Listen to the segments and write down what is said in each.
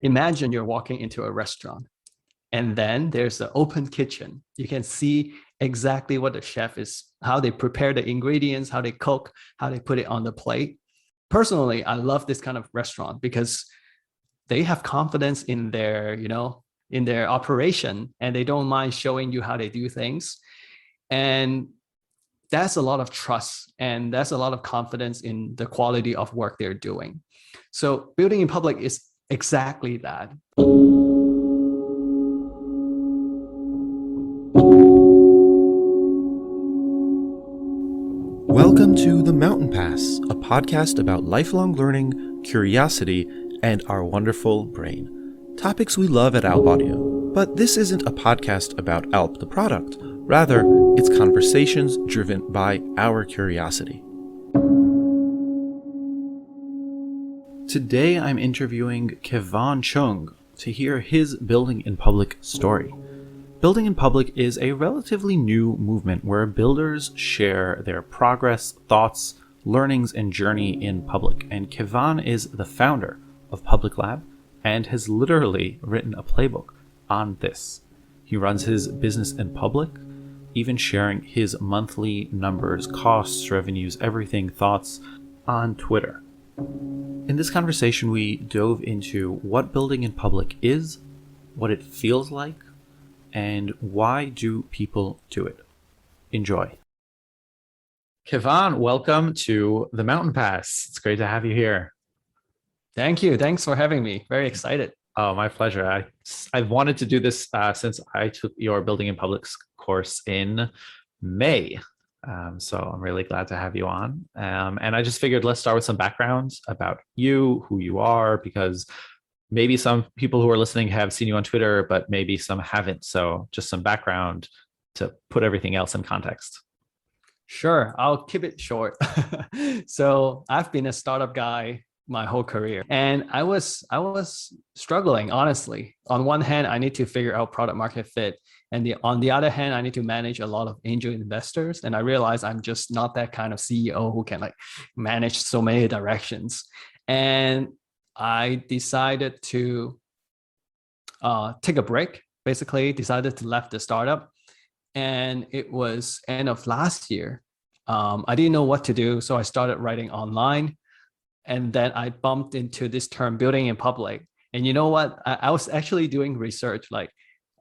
Imagine you're walking into a restaurant and then there's an open kitchen. You can see exactly what the chef is, how they prepare the ingredients, how they cook, how they put it on the plate. Personally, I love this kind of restaurant because they have confidence in in their operation, and they don't mind showing you how they do things. And that's a lot of trust, and that's a lot of confidence in the quality of work they're doing. So building in public is exactly that. Welcome to The Mountain Pass, a podcast about lifelong learning, curiosity, and our wonderful brain. Topics we love at Alp Audio. But this isn't a podcast about Alp the product. Rather, it's conversations driven by our curiosity. Today I'm interviewing Kevon Cheung to hear his building in public story. Building in public is a relatively new movement where builders share their progress, thoughts, learnings, and journey in public. And Kevon is the founder of Public Lab and has literally written a playbook on this. He runs his business in public, even sharing his monthly numbers, costs, revenues, everything, thoughts on Twitter. In this conversation, we dove into what building in public is, what it feels like, and why do people do it? Enjoy. Kevon, welcome to the Mountain Pass. It's great to have you here. Thank you. Thanks for having me. Very excited. Oh, my pleasure. I've wanted to do this since I took your Building in Public course in May. So I'm really glad to have you on. And I just figured let's start with some backgrounds about you, who you are, because maybe some people who are listening have seen you on Twitter, but maybe some haven't. So just some background to put everything else in context. Sure, I'll keep it short. So I've been a startup guy my whole career, and I was struggling, honestly. On one hand, I need to figure out product market fit, and on the other hand, I need to manage a lot of angel investors. And I realized I'm just not that kind of CEO who can manage so many directions. And I decided to take a break, basically decided to left the startup. And it was end of last year. I didn't know what to do. So I started writing online. And then I bumped into this term building in public. And you know what? I was actually doing research like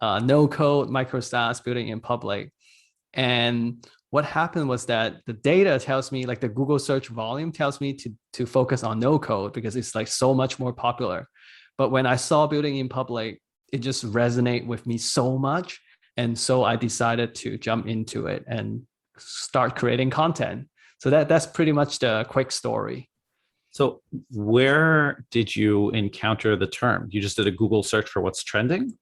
no code, micro SaaS, building in public. And what happened was that the data tells me, like the Google search volume tells me to focus on no code because it's like so much more popular. But when I saw building in public, it just resonated with me so much. And so I decided to jump into it and start creating content. So that's pretty much the quick story. So where did you encounter the term? You just did a Google search for what's trending?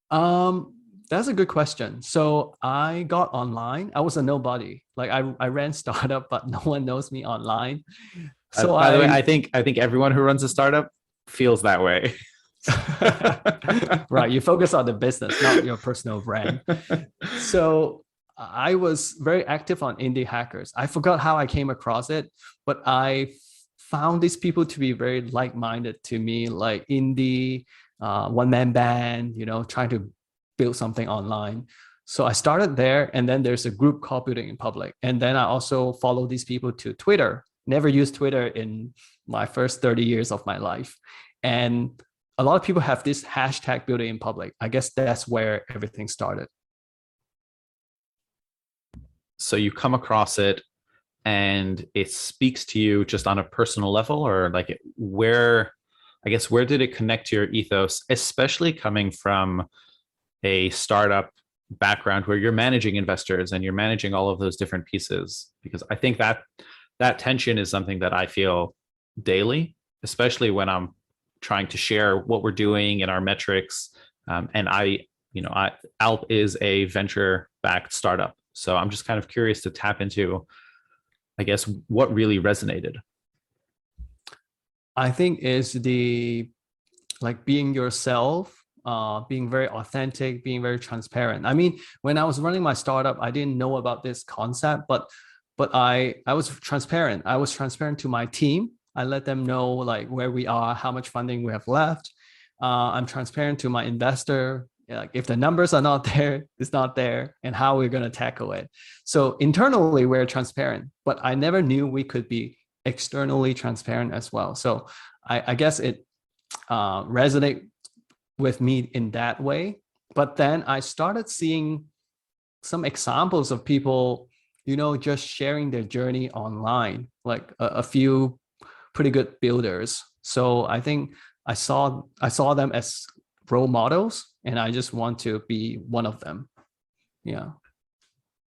That's a good question. So I got online. I was a nobody. Like I ran startup, but no one knows me online. So by the way, I think everyone who runs a startup feels that way. Right. You focus on the business, not your personal brand. So I was very active on indie hackers. I forgot how I came across it, but I found these people to be very like-minded to me, like indie, one-man band, trying to build something online. So I started there, and then there's a group called Building in Public. And then I also follow these people to Twitter. Never used Twitter in my first 30 years of my life. And a lot of people have this hashtag Building in Public. I guess that's where everything started. So you come across it and it speaks to you just on a personal level, or like where did it connect to your ethos, especially coming from a startup background where you're managing investors and you're managing all of those different pieces? Because I think that tension is something that I feel daily, especially when I'm trying to share what we're doing in our metrics. And Alp is a venture-backed startup. So I'm just kind of curious to tap into, I guess, what really resonated. I think is the being yourself, being very authentic, being very transparent. I mean, when I was running my startup, I didn't know about this concept, but I was transparent. I was transparent to my team. I let them know like where we are, how much funding we have left. I'm transparent to my investor. Like if the numbers are not there, it's not there, and how we're going to tackle it. So internally, we're transparent, but I never knew we could be externally transparent as well. So I guess it resonate with me in that way. But then I started seeing some examples of people, just sharing their journey online, like a few pretty good builders. So I think I saw them as role models, and I just want to be one of them. Yeah.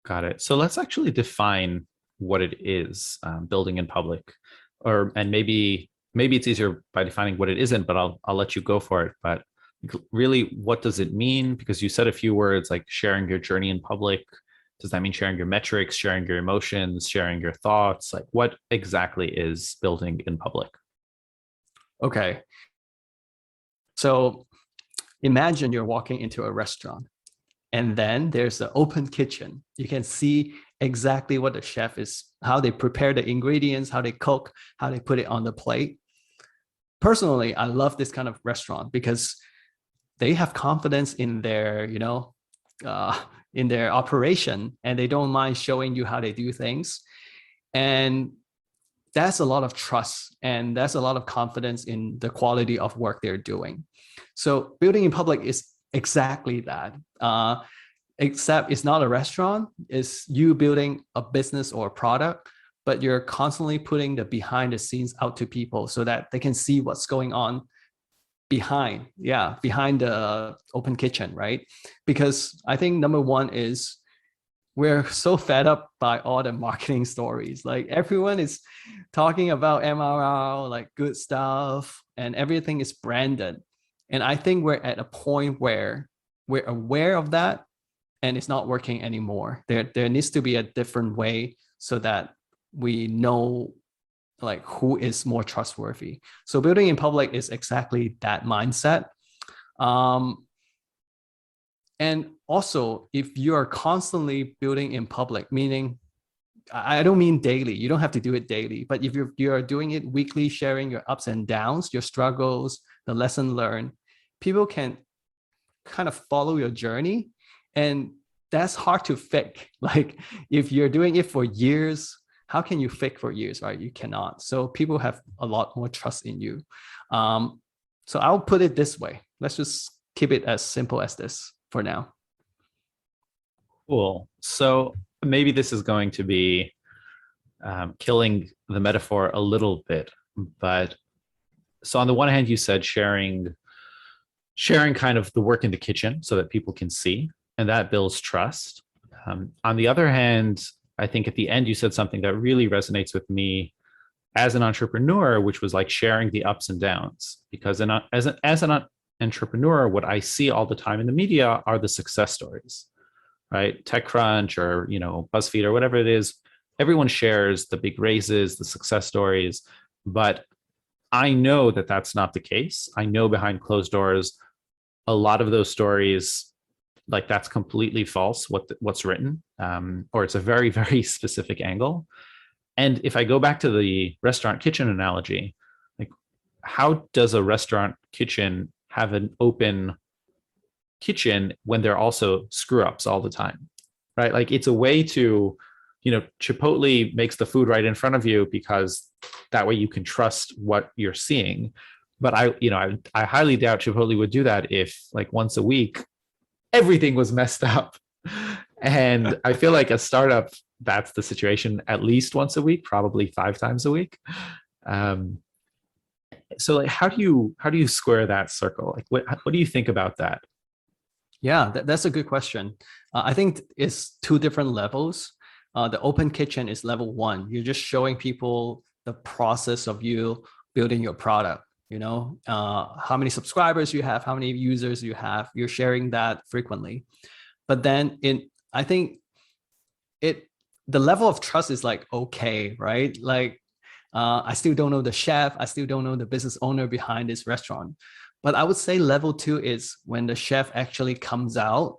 Got it. So let's actually define what it is, building in public, and maybe it's easier by defining what it isn't, but I'll let you go for it. But really, what does it mean? Because you said a few words like sharing your journey in public. Does that mean sharing your metrics, sharing your emotions, sharing your thoughts? Like, what exactly is building in public? Okay. So imagine you're walking into a restaurant, and then there's the open kitchen. You can see exactly what the chef is, how they prepare the ingredients, how they cook, how they put it on the plate. Personally, I love this kind of restaurant because they have confidence in their, in their operation, and they don't mind showing you how they do things. And that's a lot of trust, and that's a lot of confidence in the quality of work they're doing. So building in public is exactly that. Except it's not a restaurant, it's you building a business or a product, but you're constantly putting the behind the scenes out to people so that they can see what's going on behind the open kitchen, right? Because I think number one is we're so fed up by all the marketing stories. Like everyone is talking about MRR, like good stuff, and everything is branded. And I think we're at a point where we're aware of that, and it's not working anymore. There needs to be a different way so that we know like who is more trustworthy. So building in public is exactly that mindset. And also, if you are constantly building in public, meaning I don't mean daily, you don't have to do it daily, but if you're doing it weekly, sharing your ups and downs, your struggles, the lesson learned, people can kind of follow your journey. And that's hard to fake. Like if you're doing it for years, how can you fake for years, right? You cannot. So people have a lot more trust in you. So I'll put it this way. Let's just keep it as simple as this for now. Cool. So maybe this is going to be killing the metaphor a little bit, but so on the one hand, you said sharing kind of the work in the kitchen so that people can see, and that builds trust. On the other hand, I think at the end you said something that really resonates with me as an entrepreneur, which was like sharing the ups and downs. Because as an entrepreneur, what I see all the time in the media are the success stories, right? TechCrunch or BuzzFeed or whatever it is. Everyone shares the big raises, the success stories, but I know that that's not the case. I know behind closed doors, a lot of those stories, like that's completely false. What's written, or it's a very, very specific angle. And if I go back to the restaurant kitchen analogy, like how does a restaurant kitchen have an open kitchen when there are also screw ups all the time, right? Like it's a way to, Chipotle makes the food right in front of you because that way you can trust what you're seeing. But I highly doubt Chipotle would do that if like once a week everything was messed up. And I feel like a startup, that's the situation at least once a week, probably 5 times a week. So like how do you square that circle? Like what do you think about that? Yeah, that's a good question. I think it's two different levels. The open kitchen is level one. You're just showing people the process of you building your product. How many subscribers you have, how many users you have. You're sharing that frequently. But then I think the level of trust is like okay, right? Like I still don't know the chef, I still don't know the business owner behind this restaurant. But I would say level 2 is when the chef actually comes out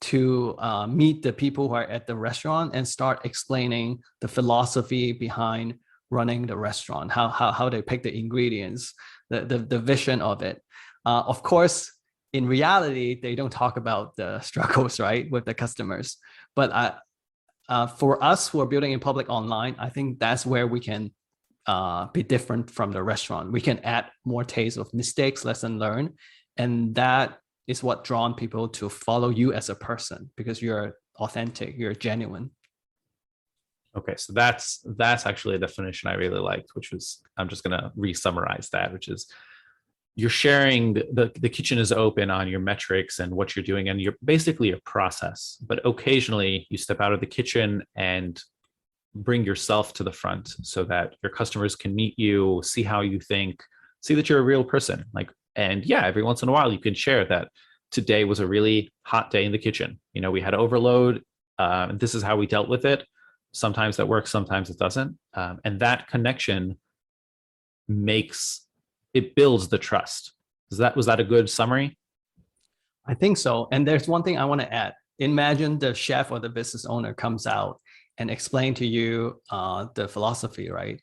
to meet the people who are at the restaurant and start explaining the philosophy behind running the restaurant, how they pick the ingredients, the vision of it. Of course, in reality, they don't talk about the struggles, right, with the customers. But for us who are building in public online, I think that's where we can be different from the restaurant. We can add more taste of mistakes, lesson learned, and that is what drawn people to follow you as a person, because you're authentic, you're genuine. Okay, so that's actually a definition I really liked, which was, I'm just gonna re-summarize that, which is you're sharing the kitchen is open on your metrics and what you're doing, and you're basically a process. But occasionally you step out of the kitchen and bring yourself to the front so that your customers can meet you, see how you think, see that you're a real person. Like, and yeah, every once in a while you can share that today was a really hot day in the kitchen. You know, we had overload, and this is how we dealt with it. Sometimes that works, sometimes it doesn't. And that connection builds the trust. Was that a good summary? I think so. And there's one thing I want to add. Imagine the chef or the business owner comes out and explain to you the philosophy, right?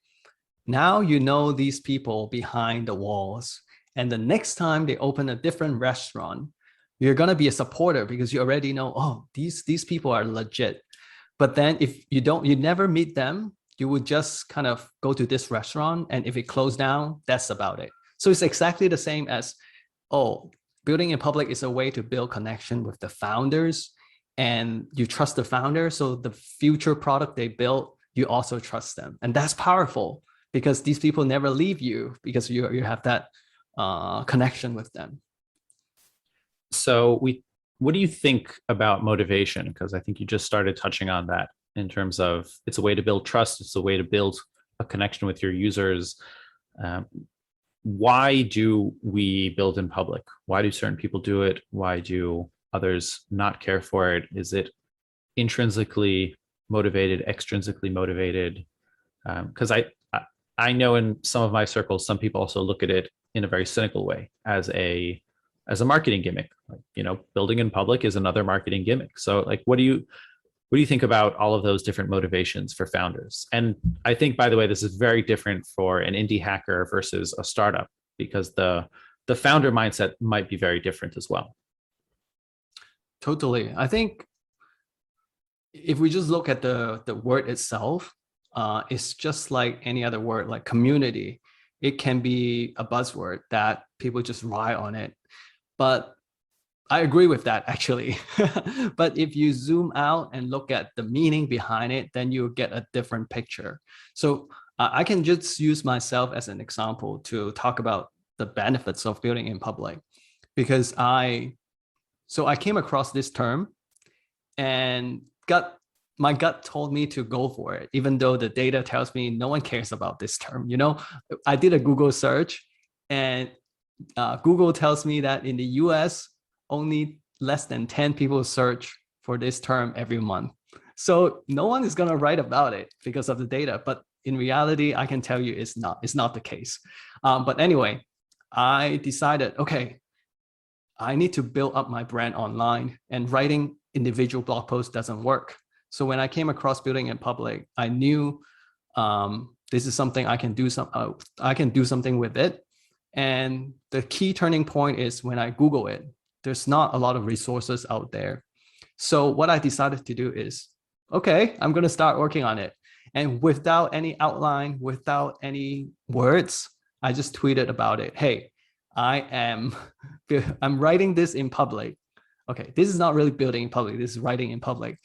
Now you know these people behind the walls. And the next time they open a different restaurant, you're going to be a supporter because you already know, oh, these people are legit. But then if you never meet them, you would just kind of go to this restaurant, and if it closed down, that's about it. So it's exactly the same as, oh, building in public is a way to build connection with the founders, and you trust the founder. So the future product they build, you also trust them. And that's powerful because these people never leave you because you have that connection with them. So what do you think about motivation? Because I think you just started touching on that in terms of it's a way to build trust. It's a way to build a connection with your users. Why do we build in public? Why do certain people do it? Why do others not care for it? Is it intrinsically motivated, extrinsically motivated? Because I know in some of my circles, some people also look at it in a very cynical way as a marketing gimmick. Like, you know, building in public is another marketing gimmick. So like, what do you think about all of those different motivations for founders? And I think, by the way, this is very different for an indie hacker versus a startup, because the founder mindset might be very different as well. Totally. I think if we just look at the word itself, it's just like any other word, like community. It can be a buzzword that people just rely on it. But I agree with that, actually. But if you zoom out and look at the meaning behind it, then you get a different picture. So I can just use myself as an example to talk about the benefits of building in public, because I came across this term, and my gut told me to go for it, even though the data tells me no one cares about this term. You know, I did a Google search, and Google tells me that in the US, only less than 10 people search for this term every month. So no one is going to write about it because of the data. But in reality, I can tell you it's not the case. But anyway, I decided, okay, I need to build up my brand online, and writing individual blog posts doesn't work. So when I came across building in public, I knew this is something I can do something with it. And the key turning point is when I Google it, there's not a lot of resources out there. So what I decided to do is, okay, I'm going to start working on it. And without any outline, without any words, I just tweeted about it. Hey, I'm writing this in public. Okay, this is not really building in public. This is writing in public.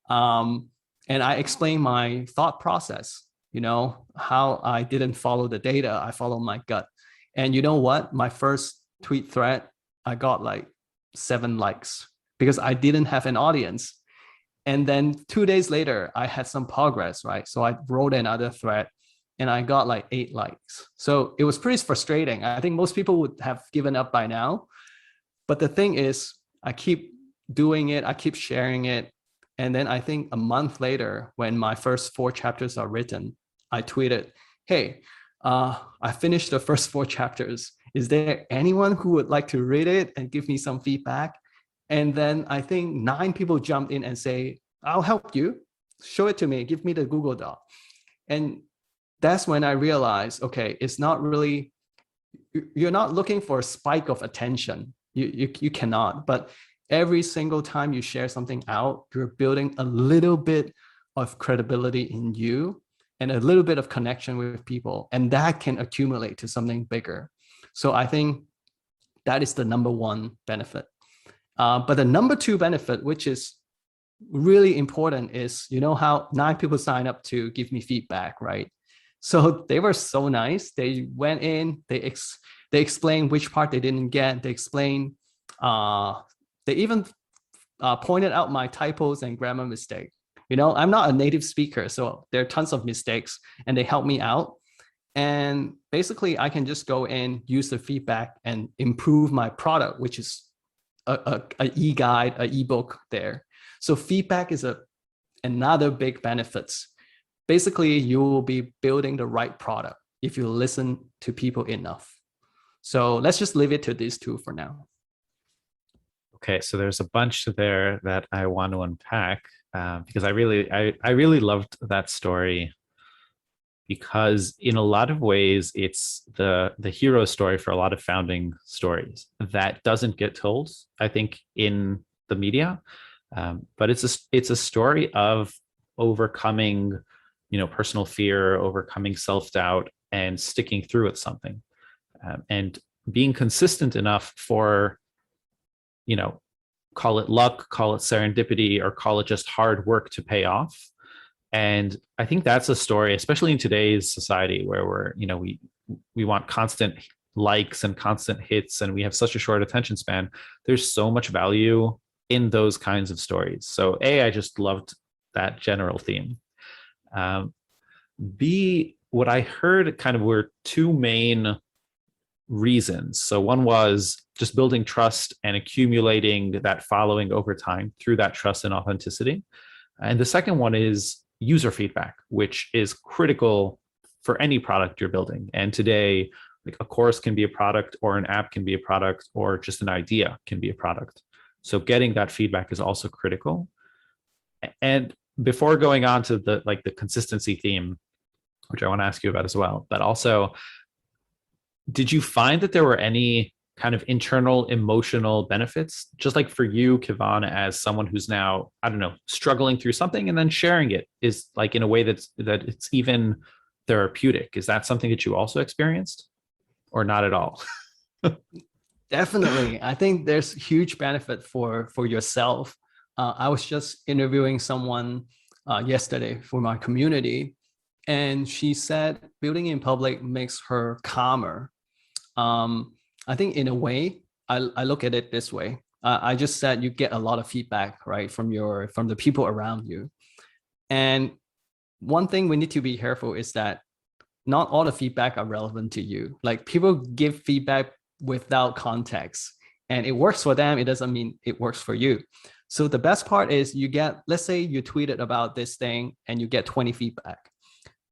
And I explained my thought process, you know, how I didn't follow the data. I followed my gut. And you know what? My first tweet thread, I got like 7 likes because I didn't have an audience. And then 2 days later, I had some progress, right? So I wrote another thread and I got like 8 likes. So it was pretty frustrating. I think most people would have given up by now. But the thing is, I keep doing it. I keep sharing it. And then I think a month later, when my first 4 chapters are written, I tweeted, hey, I finished the first 4 chapters. Is there anyone who would like to read it and give me some feedback? And then I think 9 people jumped in and say, I'll help you. Show it to me. Give me the Google Doc. And that's when I realized, okay, it's not really, you're not looking for a spike of attention. You cannot, but every single time you share something out, you're building a little bit of credibility in you and a little bit of connection with people, and that can accumulate to something bigger. So I think that is the number one benefit. But the number two benefit, which is really important, is, you know how 9 people sign up to give me feedback, right? So they were so nice. They went in, they explained which part they didn't get. They explained, they even pointed out my typos and grammar mistake. You know, I'm not a native speaker, so there are tons of mistakes, and they help me out. And basically, I can just go in, use the feedback, and improve my product, which is a e-guide, a ebook there. So feedback is another big benefit. Basically, you will be building the right product if you listen to people enough. So let's just leave it to these two for now. Okay, so there's a bunch there that I want to unpack, because I really loved that story, because in a lot of ways it's the hero story for a lot of founding stories that doesn't get told, I think, in the media. But it's a story of overcoming, personal fear, overcoming self-doubt, and sticking through with something, and being consistent enough for, call it luck, call it serendipity, or call it just hard work to pay off. And I think that's a story, especially in today's society, where we want constant likes and constant hits, and we have such a short attention span. There's so much value in those kinds of stories. So I just loved that general theme. B, what I heard kind of were two main reasons. So one was just building trust and accumulating that following over time through that trust and authenticity. And the second one is user feedback, which is critical for any product you're building. And today, like, a course can be a product, or an app can be a product, or just an idea can be a product. So getting that feedback is also critical. And before going on to the consistency theme, which I want to ask you about as well, but also, did you find that there were any kind of internal emotional benefits, just like for you, Kevon, as someone who's now, I don't know, struggling through something and then sharing it is like in a way that it's even therapeutic? Is that something that you also experienced, or not at all? Definitely. I think there's huge benefit for yourself. I was just interviewing someone yesterday for my community, and she said building in public makes her calmer. I think in a way, I look at it this way. I just said you get a lot of feedback, right, from the people around you. And one thing we need to be careful is that not all the feedback are relevant to you. Like, people give feedback without context, and it works for them. It doesn't mean it works for you. So the best part is you get, let's say you tweeted about this thing and you get 20 feedback.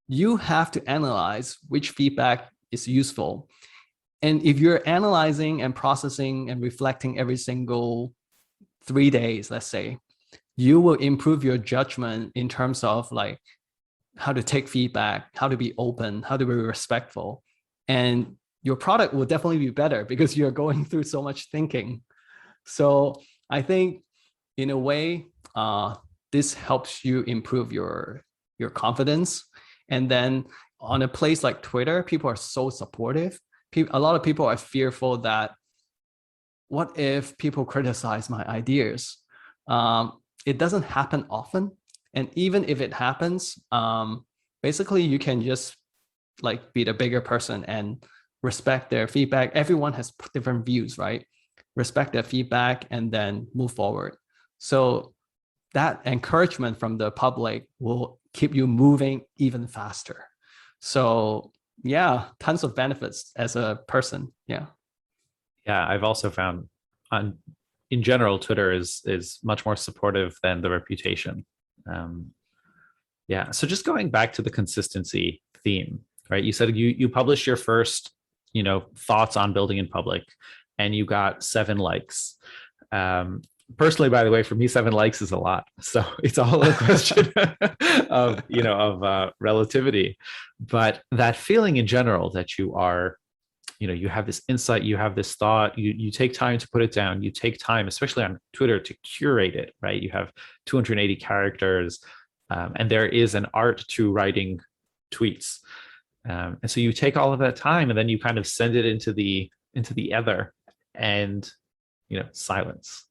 You have to analyze which feedback is useful. And if you're analyzing and processing and reflecting every single 3 days, let's say, you will improve your judgment in terms of like how to take feedback, how to be open, how to be respectful. And your product will definitely be better because you're going through so much thinking. So I think in a way, this helps you improve your confidence. And then on a place like Twitter, people are so supportive. A lot of people are fearful that, what if people criticize my ideas? It doesn't happen often. And even if it happens, basically you can just like be the bigger person and respect their feedback. Everyone has different views, right? Respect their feedback and then move forward. So that encouragement from the public will keep you moving even faster. So yeah, tons of benefits as a person. Yeah. I've also found in general, Twitter is much more supportive than the reputation. So just going back to the consistency theme, right? You said you published your first, thoughts on building in public, and you got 7 likes. Personally, by the way, for me, 7 likes is a lot. So it's all a question of, relativity. But that feeling in general that you are, you have this insight, you have this thought, you take time to put it down, you take time, especially on Twitter, to curate it, right? You have 280 characters, and there is an art to writing tweets. And so you take all of that time and then you kind of send it into the ether, and silence.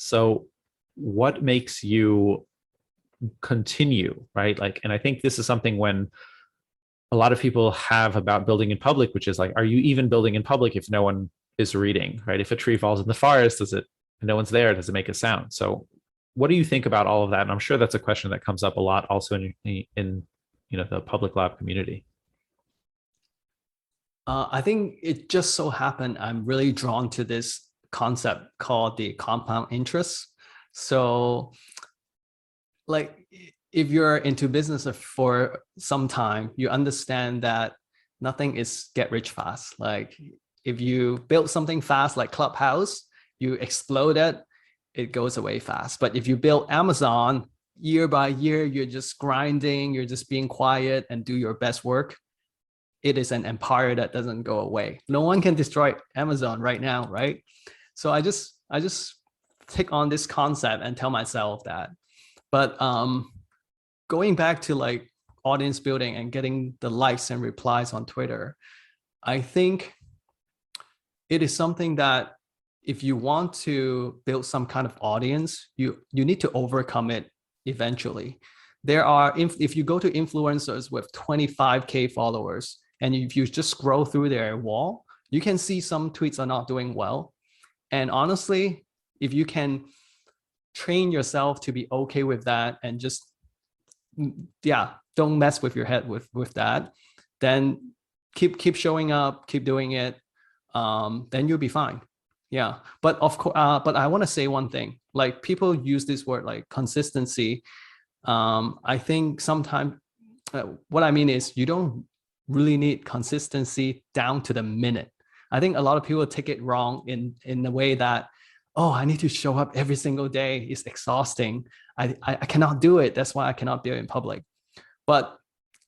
So what makes you continue, right? Like, and I think this is something when a lot of people have about building in public, which is like, are you even building in public if no one is reading, right? If a tree falls in the forest, no one's there, does it make a sound? So what do you think about all of that? And I'm sure that's a question that comes up a lot also in the public lab community. I think it just so happened I'm really drawn to this concept called the compound interest. So, like, if you're into business for some time, you understand that nothing is get rich fast. Like, if you build something fast, like Clubhouse, you explode it, it goes away fast. But if you build Amazon, year by year, you're just grinding, you're just being quiet and do your best work. It is an empire that doesn't go away. No one can destroy Amazon right now, right? So I just take on this concept and tell myself that. But going back to like audience building and getting the likes and replies on Twitter, I think it is something that if you want to build some kind of audience, you need to overcome it eventually. There are, if you go to influencers with 25K followers, and if you just scroll through their wall, you can see some tweets are not doing well. And honestly, if you can train yourself to be okay with that and just, yeah, don't mess with your head with that, then keep showing up, keep doing it, then you'll be fine. Yeah, but of course, but I want to say one thing. Like, people use this word like consistency. I think sometimes what I mean is you don't really need consistency down to the minute. I think a lot of people take it wrong in the way that, oh, I need to show up every single day. It's exhausting. I cannot do it. That's why I cannot do it in public. But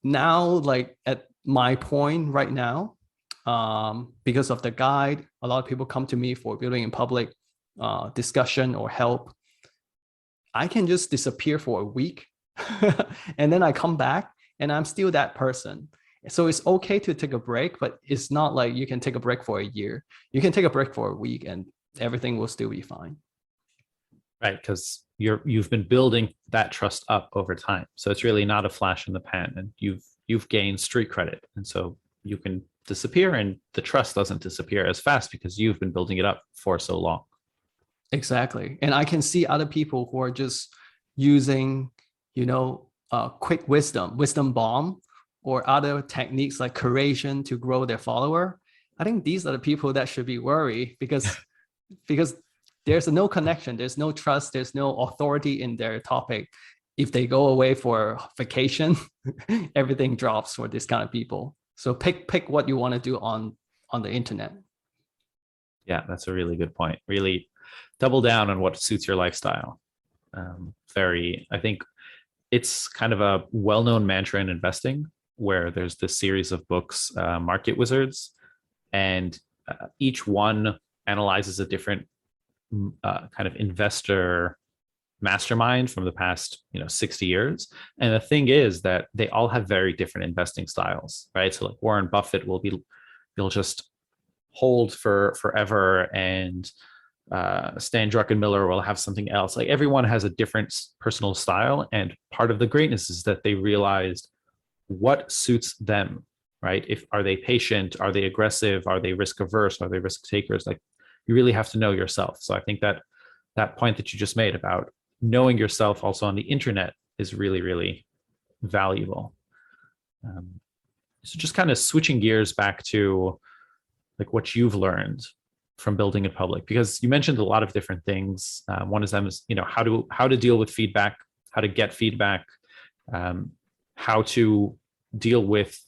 now, like at my point right now, because of the guide, a lot of people come to me for building in public discussion or help. I can just disappear for a week and then I come back and I'm still that person. So it's okay to take a break, but it's not like you can take a break for a year. You can take a break for a week and everything will still be fine. Right, because you've been building that trust up over time. So it's really not a flash in the pan, and you've gained street credit. And so you can disappear and the trust doesn't disappear as fast because you've been building it up for so long. Exactly. And I can see other people who are just using, quick wisdom bomb, or other techniques like curation to grow their follower. I think these are the people that should be worried because there's no connection, there's no trust, there's no authority in their topic. If they go away for vacation, everything drops for this kind of people. So pick what you want to do on the internet. Yeah, that's a really good point. Really double down on what suits your lifestyle. I think it's kind of a well-known mantra in investing, where there's this series of books, Market Wizards, and each one analyzes a different kind of investor mastermind from the past 60 years. And the thing is that they all have very different investing styles, right? So like Warren Buffett will just hold for forever, and Stan Druckenmiller will have something else. Like, everyone has a different personal style, and part of the greatness is that they realized what suits them, right? Are they patient? Are they aggressive? Are they risk averse? Are they risk takers? Like, you really have to know yourself. So I think that point that you just made about knowing yourself also on the internet is really, really valuable. So just kind of switching gears back to like what you've learned from building in public, because you mentioned a lot of different things. One of them is, how to deal with feedback, how to get feedback, how to deal with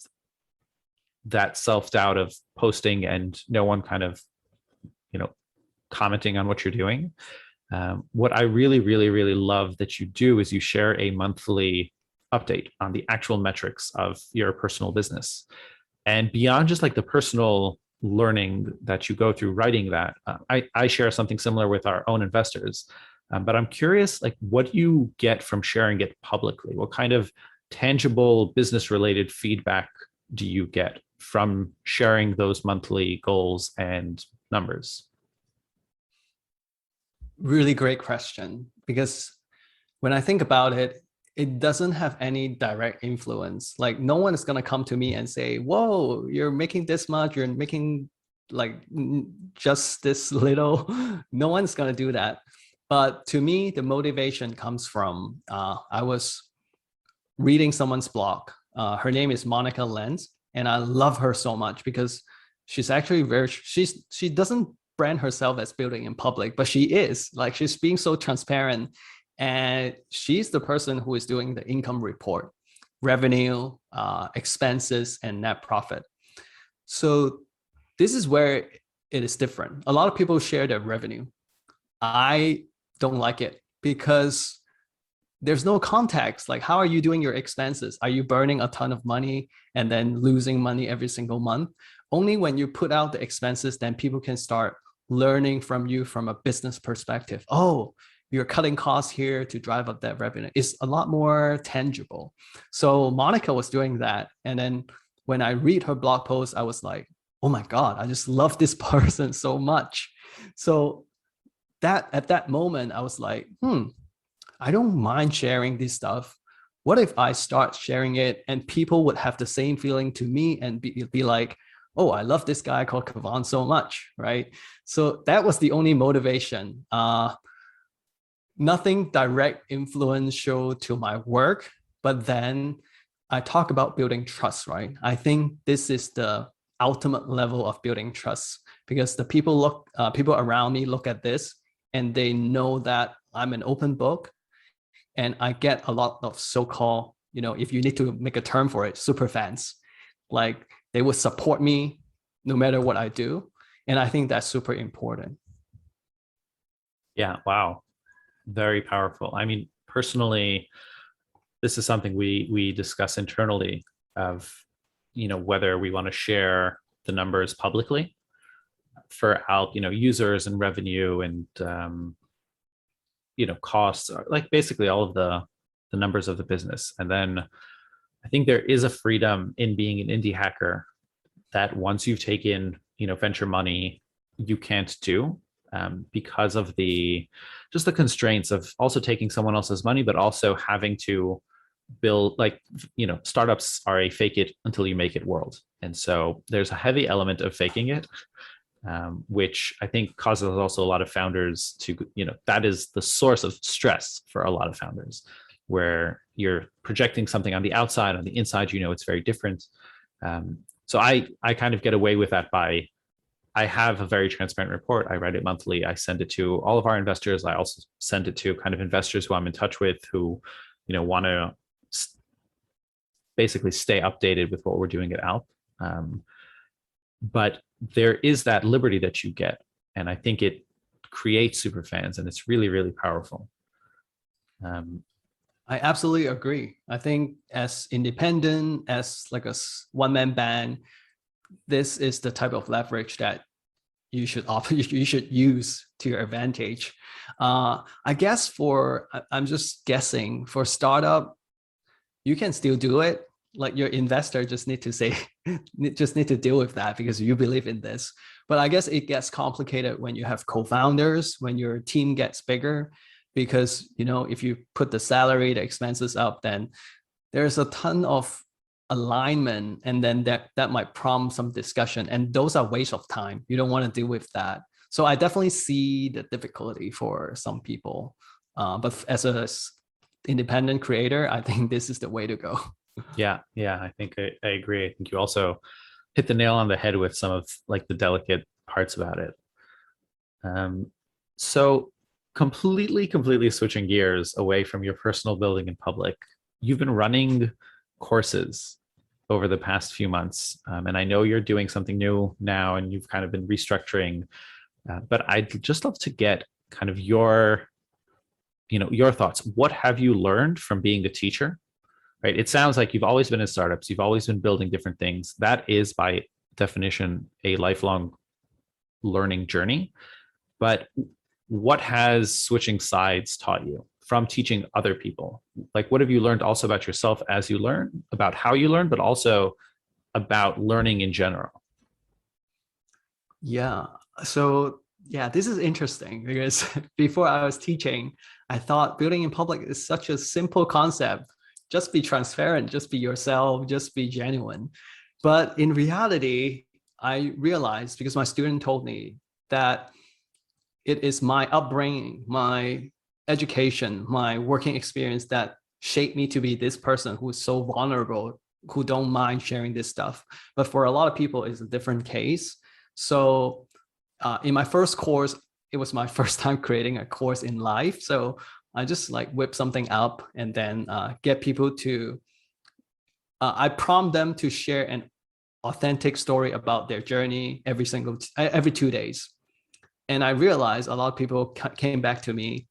that self-doubt of posting and no one kind of, commenting on what you're doing. What I really, really, really love that you do is you share a monthly update on the actual metrics of your personal business. And beyond just like the personal learning that you go through writing that, I share something similar with our own investors. But I'm curious, like, what do you get from sharing it publicly? What kind of tangible business related feedback do you get from sharing those monthly goals and numbers? Really great question. Because when I think about it, it doesn't have any direct influence. Like no one is gonna come to me and say, "Whoa, you're making this much. You're making like just this little." No one's gonna do that. But to me, the motivation comes from I was reading someone's blog. Her name is Monica Lenz, and I love her so much because she's actually she doesn't brand herself as building in public, but she is like she's being so transparent, and she's the person who is doing the income report, revenue, expenses, and net profit. So this is where it is different. A lot of people share their revenue. I don't like it because there's no context. Like, how are you doing your expenses? Are you burning a ton of money and then losing money every single month? Only when you put out the expenses, then people can start learning from you from a business perspective. Oh, you're cutting costs here to drive up that revenue. It's a lot more tangible. So Monica was doing that. And then when I read her blog post, I was like, oh my God, I just love this person so much. So that at that moment, I was like, I don't mind sharing this stuff. What if I start sharing it and people would have the same feeling to me and be like, oh, I love this guy called Kevon so much, right? So that was the only motivation. Nothing direct influential to my work, but then I talk about building trust, right? I think this is the ultimate level of building trust because the people around me look at this and they know that I'm an open book. And I get a lot of so-called, if you need to make a term for it, super fans. Like they would support me no matter what I do. And I think that's super important. Yeah, wow. Very powerful. I mean, personally, this is something we discuss internally of, whether we want to share the numbers publicly for out, users and revenue and costs, are like basically all of the numbers of the business. And then I think there is a freedom in being an indie hacker that once you've taken venture money, you can't do, because of the constraints of also taking someone else's money, but also having to build, like, startups are a fake it until you make it world. And so there's a heavy element of faking it, which I think causes also a lot of founders to, that is the source of stress for a lot of founders, where you're projecting something on the outside, on the inside, it's very different. So I kind of get away with that by, I have a very transparent report. I write it monthly. I send it to all of our investors. I also send it to kind of investors who I'm in touch with who, want to basically stay updated with what we're doing at Alp. But there is that liberty that you get. And I think it creates super fans, and it's really, really powerful. I absolutely agree. I think as independent, as like a one-man band, this is the type of leverage that you should use to your advantage. I guess I'm just guessing, for startup, you can still do it. Like your investor just need to deal with that because you believe in this. But I guess it gets complicated when you have co-founders, when your team gets bigger, because if you put the salary, the expenses up, then there's a ton of alignment, and then that might prompt some discussion, and those are waste of time. You don't want to deal with that. So I definitely see the difficulty for some people, but as a independent creator, I think this is the way to go. Yeah, I think I agree. I think you also hit the nail on the head with some of like the delicate parts about it. So completely switching gears away from your personal building in public, you've been running courses over the past few months, and I know you're doing something new now, and you've kind of been restructuring. But I'd just love to get kind of your thoughts. What have you learned from being a teacher? Right? It sounds like you've always been in startups, you've always been building different things. That is by definition a lifelong learning journey. But what has switching sides taught you from teaching other people? Like, what have you learned also about yourself as you learn, about how you learn, but also about learning in general? Yeah. So yeah, this is interesting because before I was teaching, I thought building in public is such a simple concept. Just be transparent, just be yourself, just be genuine. But in reality, I realized because my student told me that it is my upbringing, my education, my working experience that shaped me to be this person who is so vulnerable, who don't mind sharing this stuff. But for a lot of people, it's a different case. So in my first course, it was my first time creating a course in life. So I just like whip something up and then get people to, I prompt them to share an authentic story about their journey every 2 days. And I realized a lot of people came back to me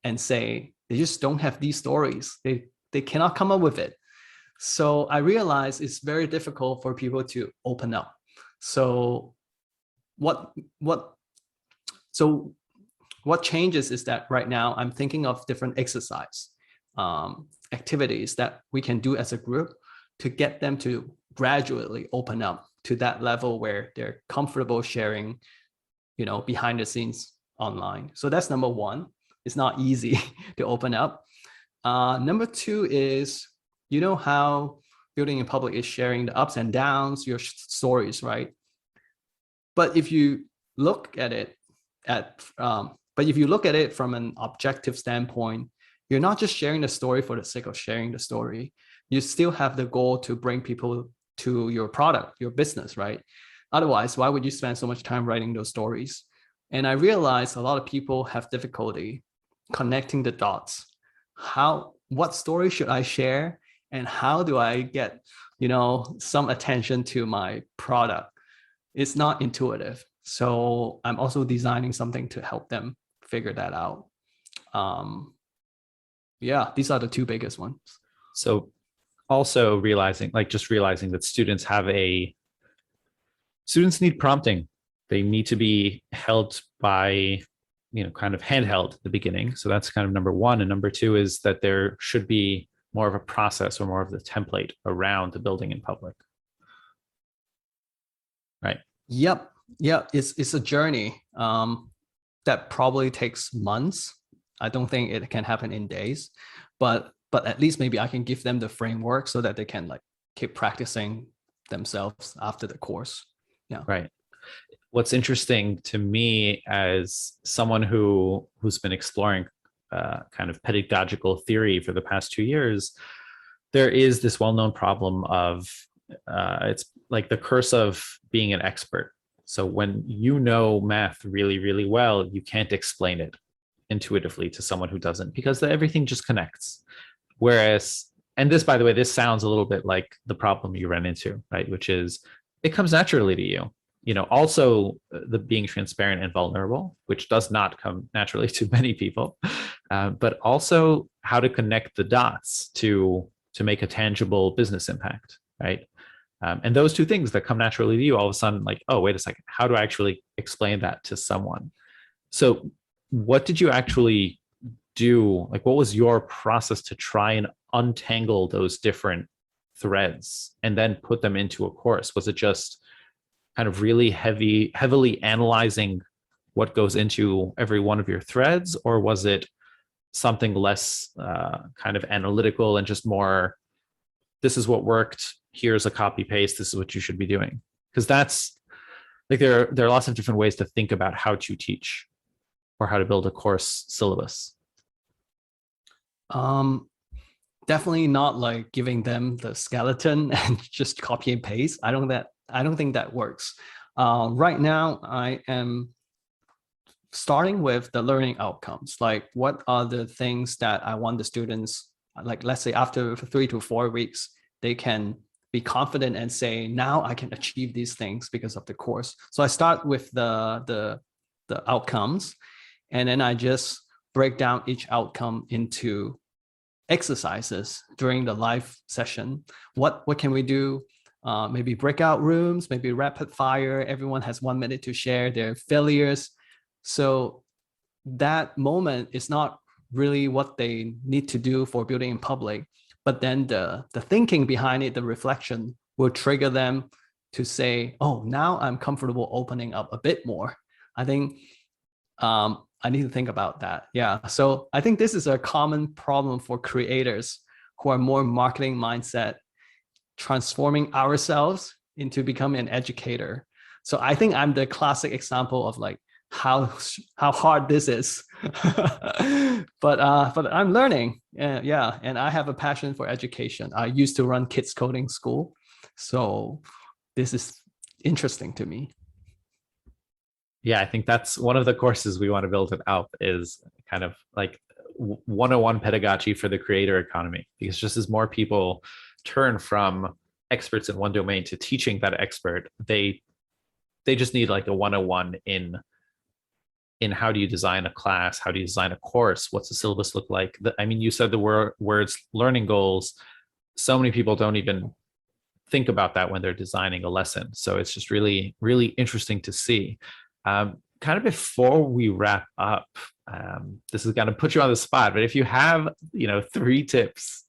and say, they just don't have these stories. They cannot come up with it. So I realized it's very difficult for people to open up. So what changes is that right now I'm thinking of different exercise activities that we can do as a group to get them to gradually open up to that level where they're comfortable sharing, behind the scenes online. So that's number one. It's not easy to open up. Number two is, how building in public is sharing the ups and downs, your stories, right? But if you look at it from an objective standpoint, you're not just sharing the story for the sake of sharing the story. You still have the goal to bring people to your product, your business, right? Otherwise, why would you spend so much time writing those stories? And I realized a lot of people have difficulty connecting the dots. What story should I share? And how do I get, some attention to my product? It's not intuitive. So I'm also designing something to help them figure that out. Yeah, these are the two biggest ones. So also realizing that students need prompting. They need to be held by, kind of handheld at the beginning. So that's kind of number one. And number two is that there should be more of a process or more of the template around the building in public. Right. Yep. It's a journey that probably takes months. I don't think it can happen in days, but at least maybe I can give them the framework so that they can like keep practicing themselves after the course. Yeah. Right. What's interesting to me as someone who's been exploring kind of pedagogical theory for the past 2 years, there is this well-known problem of it's like the curse of being an expert. So when you know math really, really well, you can't explain it intuitively to someone who doesn't, because everything just connects. Whereas, and this, by the way, this sounds a little bit like the problem you ran into, right? Which is it comes naturally to you. Also the being transparent and vulnerable, which does not come naturally to many people, but also how to connect the dots to make a tangible business impact, right? And those two things that come naturally to you, all of a sudden, like, oh, wait a second, how do I actually explain that to someone? So what did you actually do? Like, what was your process to try and untangle those different threads and then put them into a course? Was it just kind of really heavily analyzing what goes into every one of your threads, or was it something less kind of analytical and just more, this is what worked, here's a copy paste, this is what you should be doing? Because that's like there are lots of different ways to think about how to teach or how to build a course syllabus. Definitely not like giving them the skeleton and just copy and paste. I don't think that works. Right now, I am starting with the learning outcomes. Like, what are the things that I want the students, like, let's say after 3 to 4 weeks, they can be confident and say, now I can achieve these things because of the course. So I start with the outcomes. And then I just break down each outcome into exercises during the live session. What can we do? Maybe breakout rooms, maybe rapid fire. Everyone has 1 minute to share their failures. So that moment is not really what they need to do for building in public, but then the thinking behind it, the reflection, will trigger them to say, oh, now I'm comfortable opening up a bit more. I think I need to think about that. Yeah. So I think this is a common problem for creators who are more marketing mindset, transforming ourselves into becoming an educator. So I think I'm the classic example of like how hard this is. But I'm learning. Yeah. And I have a passion for education. I used to run kids coding school. So this is interesting to me. Yeah, I think that's one of the courses we want to build it out, is kind of like 101 pedagogy for the creator economy, because just as more people turn from experts in one domain to teaching that expert, they just need like a 101 in how do you design a class, how do you design a course, what's the syllabus look like. I mean, you said the words learning goals. So many people don't even think about that when they're designing a lesson. So it's just really, really interesting to see. Kind of before we wrap up, this is going to put you on the spot, but if you have, 3 tips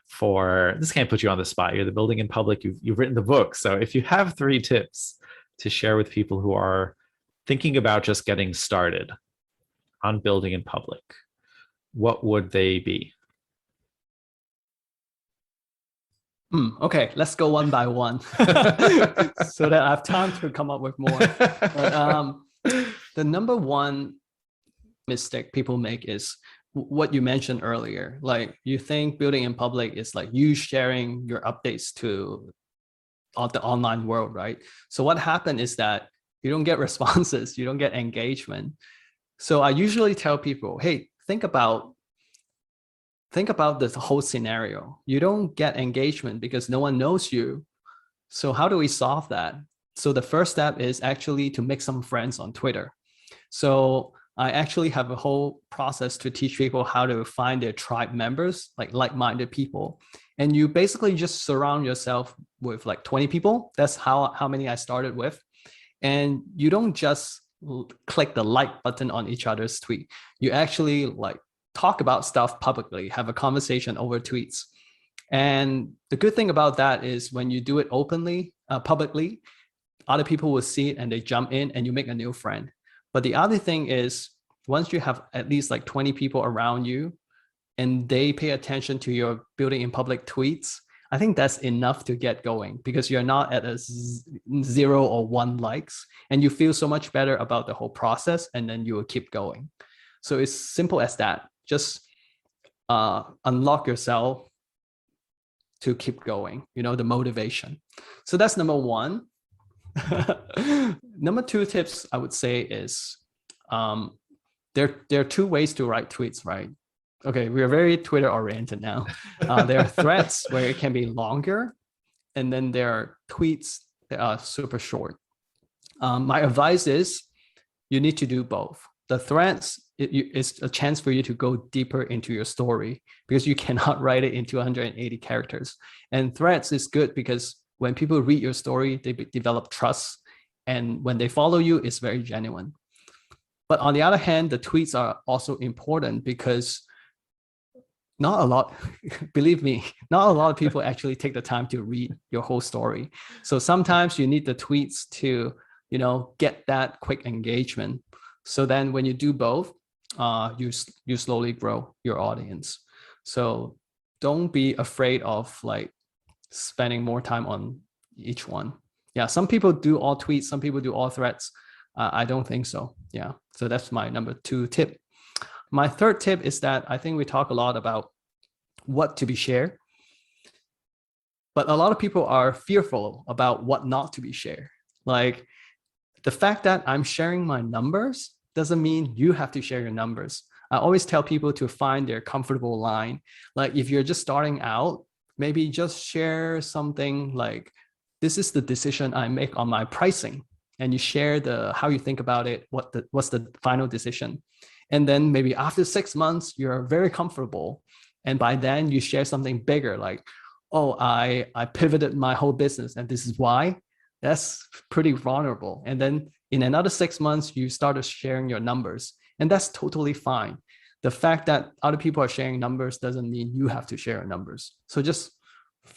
for, this can't put you on the spot. You're the Building in Public. You've written the book. So if you have 3 tips to share with people who are thinking about just getting started on building in public, what would they be? Okay, let's go one by one so that I have time to come up with more. But the number one mistake people make is what you mentioned earlier. Like, you think building in public is like you sharing your updates to the online world, right? So what happened is that you don't get responses, you don't get engagement. So I usually tell people, hey, think about this whole scenario. You don't get engagement because no one knows you. So how do we solve that? So the first step is actually to make some friends on Twitter. So I actually have a whole process to teach people how to find their tribe members, like-minded people. And you basically just surround yourself with like 20 people. That's how many I started with. And you don't just click the like button on each other's tweet. You actually like talk about stuff publicly, have a conversation over tweets. And the good thing about that is when you do it openly, publicly, other people will see it and they jump in and you make a new friend. But the other thing is, once you have at least like 20 people around you and they pay attention to your building in public tweets, I think that's enough to get going, because you're not at a 0 or 1 likes, and you feel so much better about the whole process, and then you will keep going. So it's simple as that. Just unlock yourself to keep going, the motivation. So that's number one. Number 2 tips I would say is there are 2 ways to write tweets, right? Okay, we are very Twitter oriented now. There are threads where it can be longer, and then there are tweets that are super short. My advice is you need to do both. The threads is a chance for you to go deeper into your story, because you cannot write it into 180 characters. And threads is good because when people read your story, they develop trust. And when they follow you, it's very genuine. But on the other hand, the tweets are also important because not a lot, believe me, not a lot of people actually take the time to read your whole story. So sometimes you need the tweets to, get that quick engagement. So then when you do both, you slowly grow your audience. So don't be afraid of like spending more time on each one. Yeah, some people do all tweets, some people do all threads. I don't think so. Yeah, so that's my number 2 tip. My 3rd tip is that I think we talk a lot about what to be shared, but a lot of people are fearful about what not to be shared. Like, the fact that I'm sharing my numbers doesn't mean you have to share your numbers. I always tell people to find their comfortable line. Like, if you're just starting out, maybe just share something like, this is the decision I make on my pricing. And you share how you think about it, what's the final decision. And then maybe after 6 months, you're very comfortable. And by then you share something bigger, like, oh, I pivoted my whole business and this is why. That's pretty vulnerable. And then in another 6 months, you started sharing your numbers. And that's totally fine. The fact that other people are sharing numbers doesn't mean you have to share your numbers. So just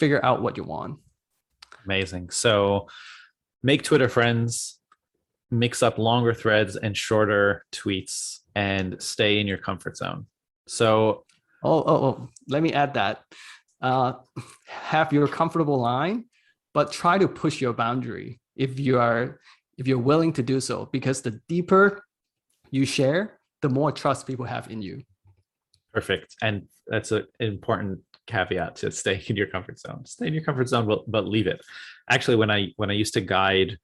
figure out what you want. Amazing. So make Twitter friends, mix up longer threads and shorter tweets, and stay in your comfort zone. So, Let me add that. Uh, have your comfortable line, but try to push your boundary if you're willing to do so, because the deeper you share, the more trust people have in you. perfect. And that's an important caveat to stay in your comfort zone. Stay in your comfort zone, but leave it. Actually, when I used to guide,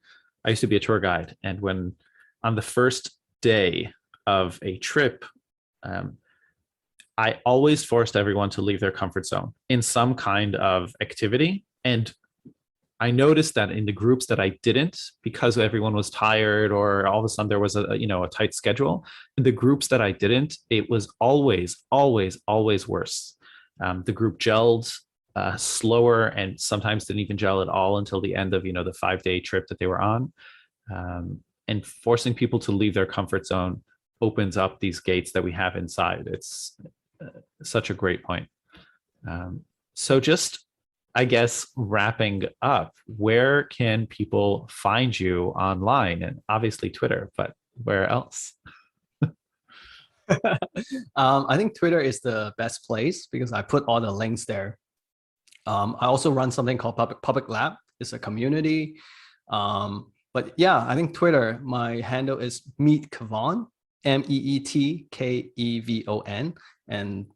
I used to be a tour guide, and when on the first day of a trip, um, I always forced everyone to leave their comfort zone in some kind of activity. And I noticed that in the groups that I didn't, because everyone was tired or all of a sudden there was a tight schedule, in the groups that I didn't, it was always worse. The group gelled slower and sometimes didn't even gel at all until the end of the 5 day trip that they were on. And forcing people to leave their comfort zone opens up these gates that we have inside. It's such a great point. So just, I guess, wrapping up, where can people find you online? And obviously Twitter, but where else? I think Twitter is the best place because I put all the links there. I also run something called Public Lab. It's a community. But yeah, I think Twitter, my handle is Meet Kevon, MEETKEVON. And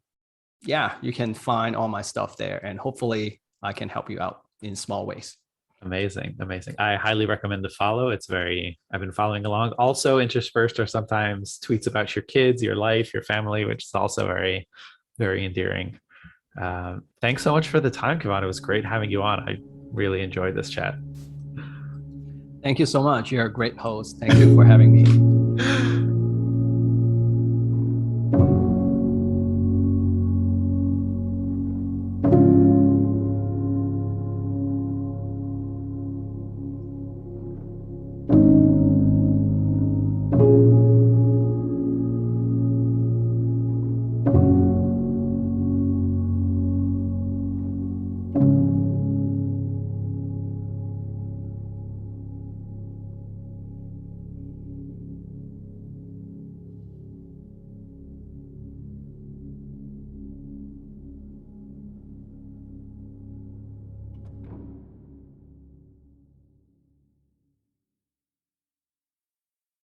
yeah, you can find all my stuff there. And hopefully I can help you out in small ways. Amazing. I highly recommend the follow. I've been following along. Also interspersed are sometimes tweets about your kids, your life, your family, which is also very, very endearing. Thanks so much for the time, Kevon. It was great having you on. I really enjoyed this chat. Thank you so much. You're a great host. Thank you for having me.